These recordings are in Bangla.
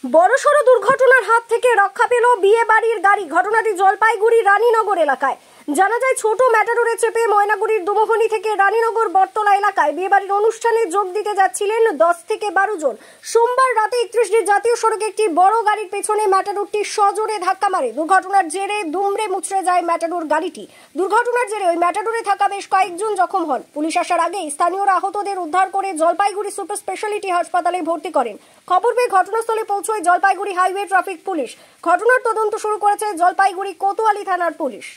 বড়সড় দুর্ঘটনার হাত থেকে রক্ষা পেল বিয়ে বাড়ির গাড়ি। ঘটনাটি জলপাইগুড়ি রানীনগর এলাকায়। জানা যায়, ছোট ম্যাটাডোরে চেপে ময়নাগুড়ির দুমোহনী থেকে রানীনগর বটতলা এলাকায় বিয়ে বাড়ির অনুষ্ঠানে যোগ দিতে যাচ্ছিলেন 10 থেকে 12 জন। সোমবার রাতে 31 জাতীয় সড়কে একটি বড় গাড়ির পেছনে ম্যাটাডোরটি সজোরে ধাক্কা মারে। দুর্ঘটনার জেরে দুমড়ে মুচড়ে যায় ম্যাটাডোর গাড়িটি। দুর্ঘটনার জেরে ওই ম্যাটাডোরে থাকা বেশ কয়েকজন জখম হন। পুলিশ আসার আগেই স্থানীয়রা আহতদের উদ্ধার করে জলপাইগুড়ি সুপার স্পেশালিটি হাসপাতালে ভর্তি করেন। খবর পেয়ে ঘটনাস্থলে পৌঁছয় জলপাইগুড়ি হাইওয়ে ট্রাফিক পুলিশ। ঘটনার তদন্ত শুরু করেছে জলপাইগুড়ি কোতোয়ালি থানার পুলিশ।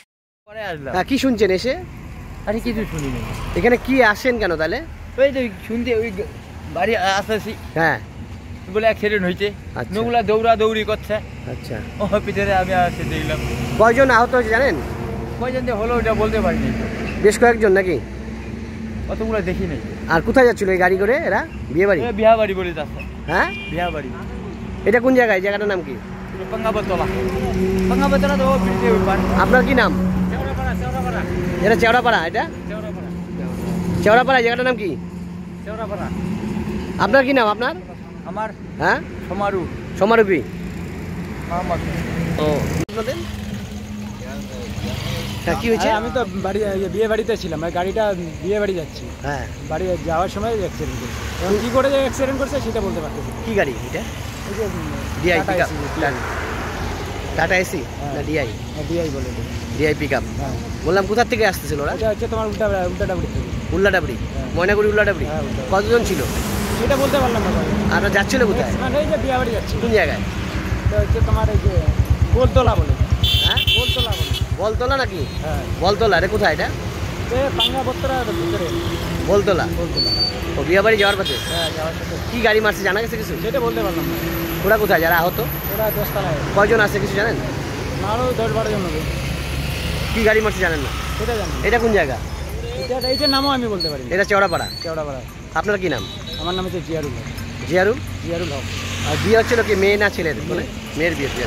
কি শুনছেন এসে? আরে কিছু শুনিনি। এখানে কি আসেন কেন তাহলে? ওই তো শুনতে ওই বাড়ি আসতেছি, হ্যাঁ বলে অ্যাক্সিডেন্ট হয়েছে, নোগুলা দৌড়াদৌড়ি করছে। আচ্ছা, ও পিছনে আমি আসতে দেখলাম। কয়জন আহত হয়েছে জানেন? কয়জন যে হলো ওটা বলতে পারিনি। বেশ কয়েকজন নাকি? অতগুলো দেখি নাই। আর কোথায় যাচ্ছিল এই গাড়ি করে এরা? বিয়ে বাড়ি? বিয়া বাড়ি বলে যাচ্ছে। হ্যাঁ, বিয়া বাড়ি। এটা কোন জায়গায়? জায়গাটার নাম কি? পাঙ্গাবতলা। পাঙ্গাবতলা তো ব্রিজের উপর। আপনার কি নাম? চেওড়াপাড়া। এটা চেওড়াপাড়া? এটা চেওড়াপাড়া। জায়গাটার নাম কি? চেওড়াপাড়া। আপনার কি নাম? আপনার? আমার হ্যাঁ, সমারু। সমারুপি। মোহাম্মদ। ও, আপনাদের হ্যাঁ, কি হয়েছে? আমি তো বাড়ি বিয়ে বাড়িতে ছিলাম, গাড়িটা বিয়ে বাড়ি যাচ্ছি। হ্যাঁ, বাড়ি যাওয়ার সময় অ্যাক্সিডেন্ট করছে। এখন কী করে যে অ্যাক্সিডেন্ট করছে সেটা বলতে পারতেছি না। কি গাড়ি এটা? এই যে DI Tata pickup. AC. Tata AC না ডিআই? ডিআই বলে এটা। DI pickup. হ্যাঁ, বললাম কোথা থেকে আসতেছিল ওরা? এটা হচ্ছে তোমার উল্টাডাবড়ি থেকে। উল্লাডাবড়ি? হ্যাঁ। ময়নাগুড়ি উল্লাডাবড়ি? হ্যাঁ, উল্লাডাবড়ি। কতজন ছিল সেটা বলতে পারলাম না। আর যাচ্ছিল কোথায়? মানে এই যে বিয়ে বাড়ি যাচ্ছি। কোন জায়গায়? এটা হচ্ছে তোমার এই যে গোলতলা বলে। হ্যাঁ, গোলতলা বলে। বলতলা নাকি? হ্যাঁ, বলতলা রে? কোথায় এটা? পাঙ্গাবতলার ভিতরে বলতলা। গোলতলা। ও, বিয়ে বাড়ি যাওয়ার পথে? হ্যাঁ, যাওয়ার সাথে কি গাড়ি মারছে জানা গেছে কিছু? সেটা বলতে পারলাম না। ওরা কোথায় যারা আহত? ওরা 10 তলায়। কয়জন আছে কিছু জানেন? আরও 10-12 জন হবে। কি গাড়ি মারছে জানেন না? সেটা জানি। এটা কোন জায়গা? এইটার নামও আমি বলতে পারি। এটা চেওড়াপাড়া। চেওড়াপাড়া। আপনার কি নাম? আমার নাম হচ্ছে জিয়ারুল হক। জিয়ারুল? জিয়ারুল হক। আর বিয়ে হচ্ছিল কি মেয়ে না ছেলের? মানে মেয়ের বিয়ে হচ্ছে।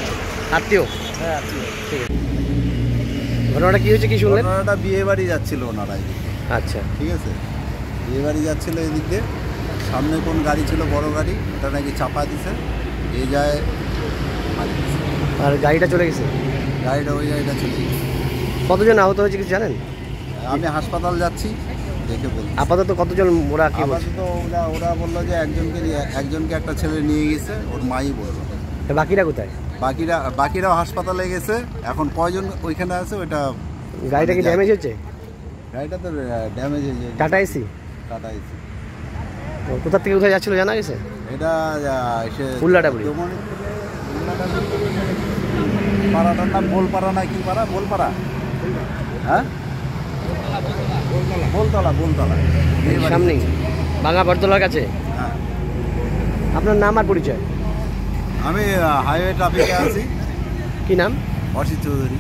আত্মীয়? হ্যাঁ, আত্মীয়। ঠিক আছে। ঘটনাটা কি হয়েছে কি শুনলেন? ঘটনাটা বিয়ে বাড়ি যাচ্ছিল ওনারা এদিকে। আচ্ছা, ঠিক আছে, বিয়ে বাড়ি যাচ্ছিল এদিক দিয়ে। সামনে কোন গাড়ি ছিল, বড় গাড়ি, ওটা নাকি চাপা দিছে, এই যায় মারি দিছে। আর গাড়িটা চলে গেছে? গাড়িটা ওই গাড়িটা চলে গেছে। কতজন আহত হয়েছে কিছু জানেন? আমি হাসপাতাল যাচ্ছি, দেখে বলছি। আপাতত কতজন? ওরা কি বলছে? আপাতত ওরা বললো যে একজনকে একটা ছেলে নিয়ে গেছে, ওর মাই বললো। বাকিরা কোথায়? বাকিরাও হাসপাতালে গেছে। এখন কয়জন ওইখানে আছে ওইটা। গাড়িটা কি ড্যামেজ হচ্ছে? গাড়িটা তো ড্যামেজ হয়েছে। Tata AC? টাটা এসি। কোথা থেকে কোথায় যাচ্ছিল জানা গেছে? এটা এসে উল্লাডাবড়ি। পাড়াটার নাম বোলপাড়া না কি পাড়া? বোলপাড়া। হ্যাঁ, বোলতলা। সামনেই বাংলা বটতলার কাছে? হ্যাঁ। আপনার নাম আর পরিচয়? আমি হাইওয়ে ট্রাফিকে আছি। কি নাম? অসিত চৌধুরী।